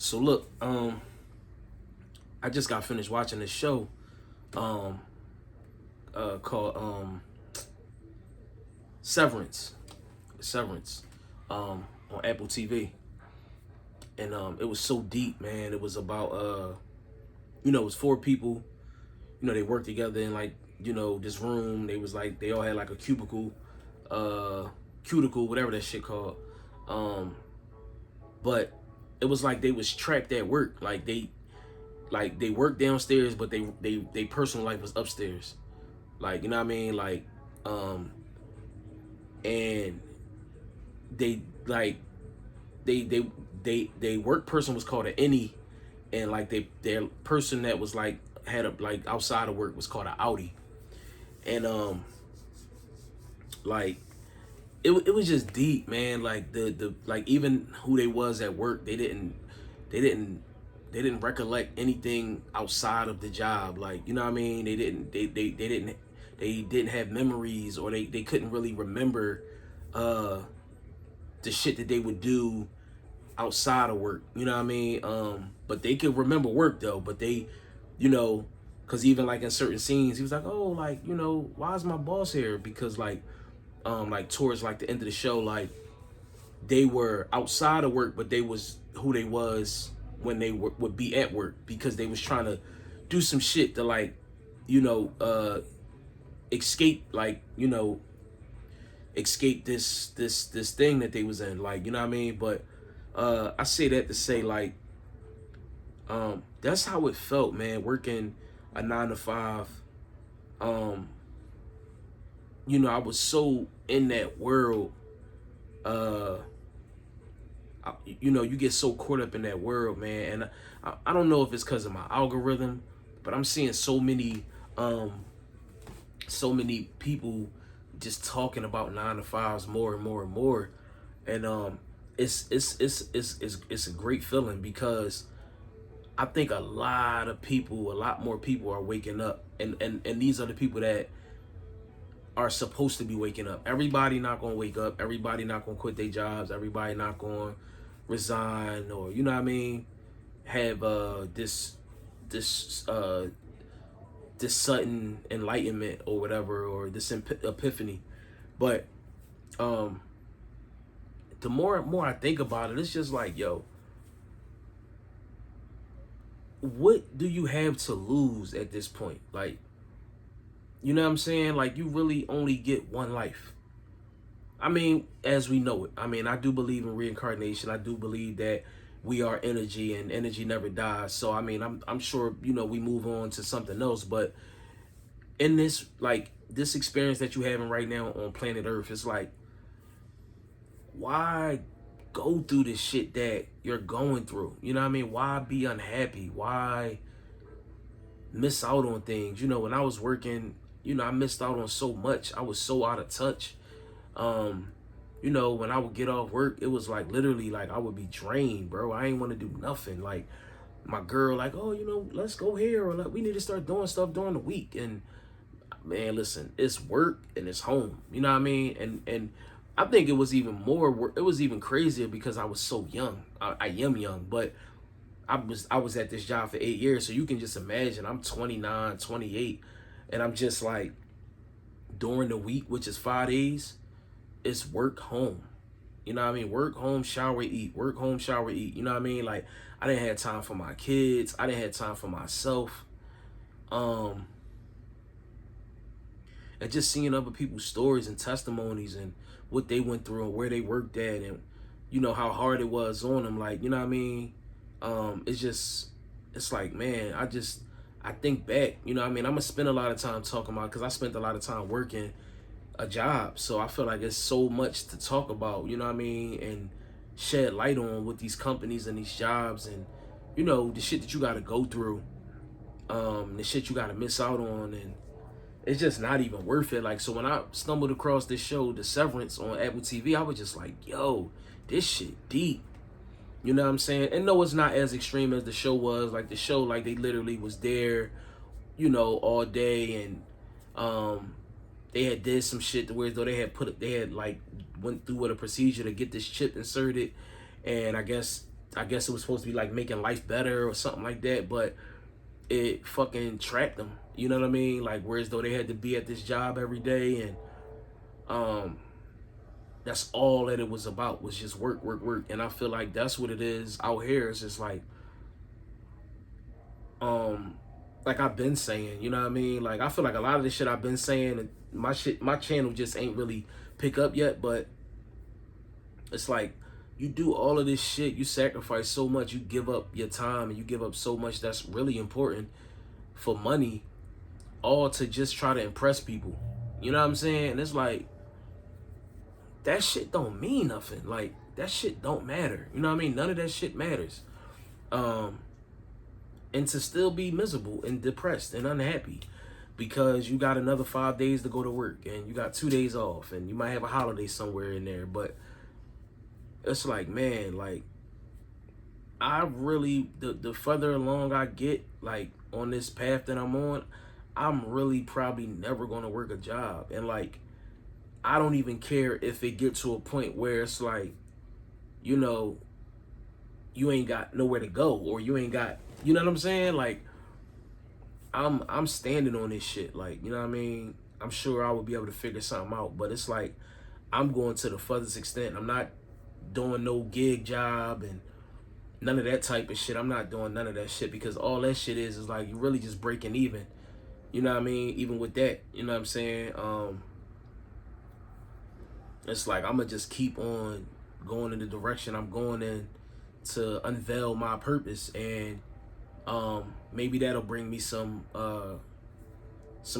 So look, I just got finished watching this show, um, called Severance. Severance, on Apple TV, and it was so deep, man. It was about it was four people. They worked together in like this room. They was like they all had like a uh, cuticle, whatever that shit called. Um, but it was like they was trapped at work. Like they worked downstairs, but they personal life was upstairs. Like you know what I mean? Like um and they like they work person was called an innie, and like their person that was like had a like outside of work was called an outie. And like it was just deep, man. Like the like even who they was at work, they didn't they didn't recollect anything outside of the job. Like you know what I mean? They didn't have memories, or they couldn't really remember uh the shit that they would do outside of work. You know what I mean? But they could remember work though. But they, you know, because even like in certain scenes, he was like, "Oh, like why is my boss here?" Because like towards like the end of the show, like they were outside of work, but they was who they was when would be at work, because they was trying to do some shit to like, you know, escape, like escape this thing that they was in, like you know what I mean. But I say that to say like that's how it felt, man, working a 9 to 5. um I was so in that world. uh you get so caught up in that world, man. And I don't know if it's because of my algorithm, but I'm seeing um so many people just talking about 9 to 5s more and more and more. And it's a great feeling, because I think a lot more people are waking up, and these are the people that are supposed to be waking up. Everybody not gonna wake up. Everybody not gonna quit their jobs. Everybody not gonna resign, or you know what I mean, have this this sudden enlightenment or whatever, or this epiphany. But um the more and more I think about it, it's just like, yo, what do you have to lose at this point? Like, you know what I'm saying? Like, you really only get one life. I mean, as we know it. I mean, I do believe in reincarnation. I do believe that we are energy, and energy never dies. So I mean, I'm sure, we move on to something else. But in this, like, this experience that you're having right now on planet Earth, it's like, why go through this shit that you're going through? You know what I mean? Why be unhappy? Why miss out on things? When I was working, I missed out on so much. I was so out of touch. Um, when I would get off work, it was like literally like I would be drained, bro. I ain't want to do nothing. Like my girl, like, oh, let's go here, or like, we need to start doing stuff during the week. And man, listen, it's work and it's home. You know what I mean? And I think it was even more work. It was even crazier because I was so young. I am young, but I was at this job for 8 years. So you can just imagine, I'm 29, 28, and I'm just like, during the week, which is 5 days, it's work, home. You know what I mean? Work, home, shower, eat. Work, home, shower, eat. You know what I mean? Like, I didn't have time for my kids. I didn't have time for myself. Um, and just seeing other people's stories and testimonies, and what they went through and where they worked at, and how hard it was on them. Like, you know what I mean? It's like, man, I think back. You know what I mean? I'm gonna spend a lot of time talking about, because I spent a lot of time working a job, so I feel like it's so much to talk about. You know what I mean? And shed light on with these companies and these jobs, and the shit that you got to go through, the shit you got to miss out on, and it's just not even worth it. Like, so when I stumbled across this show, The Severance, on Apple TV, I was just like, yo, this shit deep. You know what I'm saying? And no, it's not as extreme as the show was. Like, the show, like, they literally was there, all day, and they had did some shit to where though they had like went through with a procedure to get this chip inserted, and I guess I guess it was supposed to be like making life better or something like that, but it fucking trapped them. You know what I mean? Like, whereas though they had to be at this job every day, and um, that's all that it was about, was just work, work, work. And I feel like that's what it is out here. It's just um, like I've been saying, you know what I mean? Like, I feel like a lot of the shit I've been saying, and my channel just ain't really pick up yet, but it's like, you do all of this shit, you sacrifice so much, you give up your time, and you give up so much that's really important for money, all to just try to impress people. You know what I'm saying? And it's like, that shit don't mean nothing. Like, that shit don't matter. You know what I mean? None of that shit matters. And to still be miserable and depressed and unhappy because you got another 5 days to go to work and you got 2 days off and you might have a holiday somewhere in there. But it's like, man, like, I really, the further along I get, like, on this path that I'm on, I'm really probably never going to work a job. And, like, I don't even care if it gets to a point where it's like, you know, you ain't got nowhere to go, or you ain't got, you know what I'm saying? Like, I'm standing on this shit. Like, you know what I mean? I'm sure I would be able to figure something out, but it's like, I'm going to the furthest extent. I'm not doing no gig job and none of that type of shit. I'm not doing none of that shit, because all that shit is like, you really just breaking even. You know what I mean? Even with that, you know what I'm saying? It's like, I'm gonna just keep on going in the direction I'm going in to unveil my purpose, and maybe that'll bring me some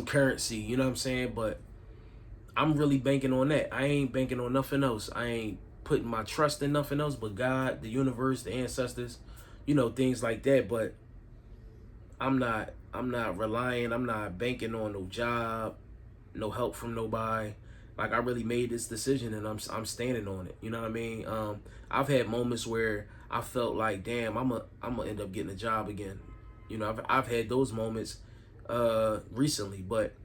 currency, you know what I'm saying? But I'm really banking on that. I ain't banking on nothing else. I ain't putting my trust in nothing else but God, the universe, the ancestors, you know, things like that. But I'm not relying, I'm not banking on no job, no help from nobody. Like, I really made this decision and I'm standing on it. You know what I mean? I've had moments where I felt like, damn, I'm gonna end up getting a job again. You know, I've had those moments recently, but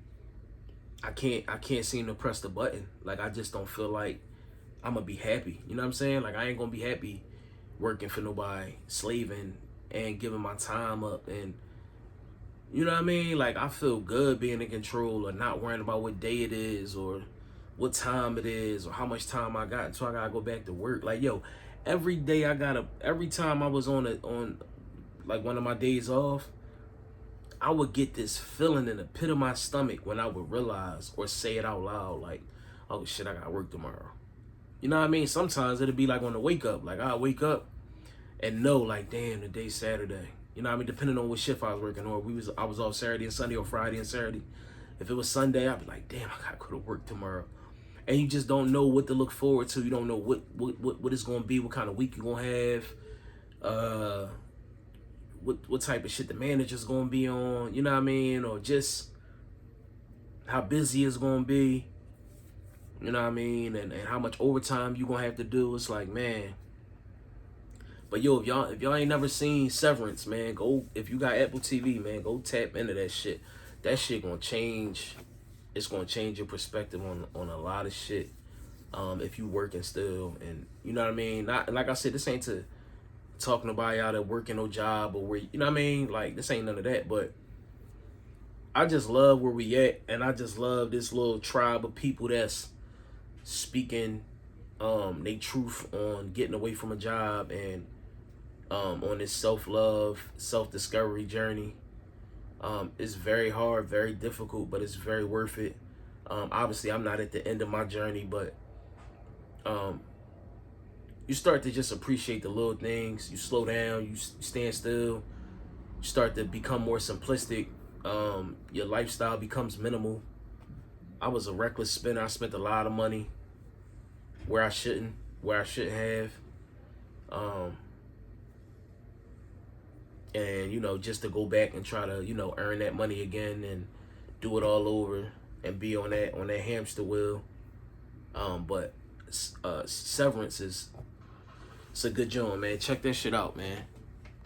I can't seem to press the button. Like, I just don't feel like I'm gonna be happy. You know what I'm saying? Like, I ain't gonna be happy working for nobody, slaving and giving my time up. And you know what I mean? Like, I feel good being in control, or not worrying about what day it is or what time it is or how much time I got until I gotta go back to work. Like, yo, every day every time I was on like one of my days off, I would get this feeling in the pit of my stomach when I would realize or say it out loud, like, oh shit, I gotta work tomorrow. You know what I mean? Sometimes it'd be like on the wake up. Like, I wake up and know, like, damn, the day's Saturday. You know what I mean? Depending on what shift I was working, or I was off Saturday and Sunday, or Friday and Saturday. If it was Sunday, I'd be like, damn, I gotta go to work tomorrow. And you just don't know what to look forward to. You don't know what it's gonna be, what kind of week you're gonna have, what type of shit the manager's gonna be on, you know what I mean? Or just how busy it's gonna be. You know what I mean? And how much overtime you gonna have to do. It's like, man. But yo, if y'all ain't never seen Severance, man, go, if you got Apple TV, man, go tap into that shit. That shit gonna change. It's gonna change your perspective on a lot of shit. If you working still, and you know what I mean. Not, like I said, this ain't to talking about y'all that working no job, or where, you know what I mean. Like, this ain't none of that. But I just love where we at, and I just love this little tribe of people that's speaking they truth on getting away from a job, and on this self-love, self-discovery journey. It's very hard, very difficult, but it's very worth it. Obviously, I'm not at the end of my journey, but you start to just appreciate the little things. You slow down, you stand still, you start to become more simplistic. Your lifestyle becomes minimal. I was a reckless spender. I spent a lot of money where I shouldn't have. And, you know, just to go back and try to, you know, earn that money again and do it all over and be on that hamster wheel. But Severance it's a good joint, man. Check that shit out, man.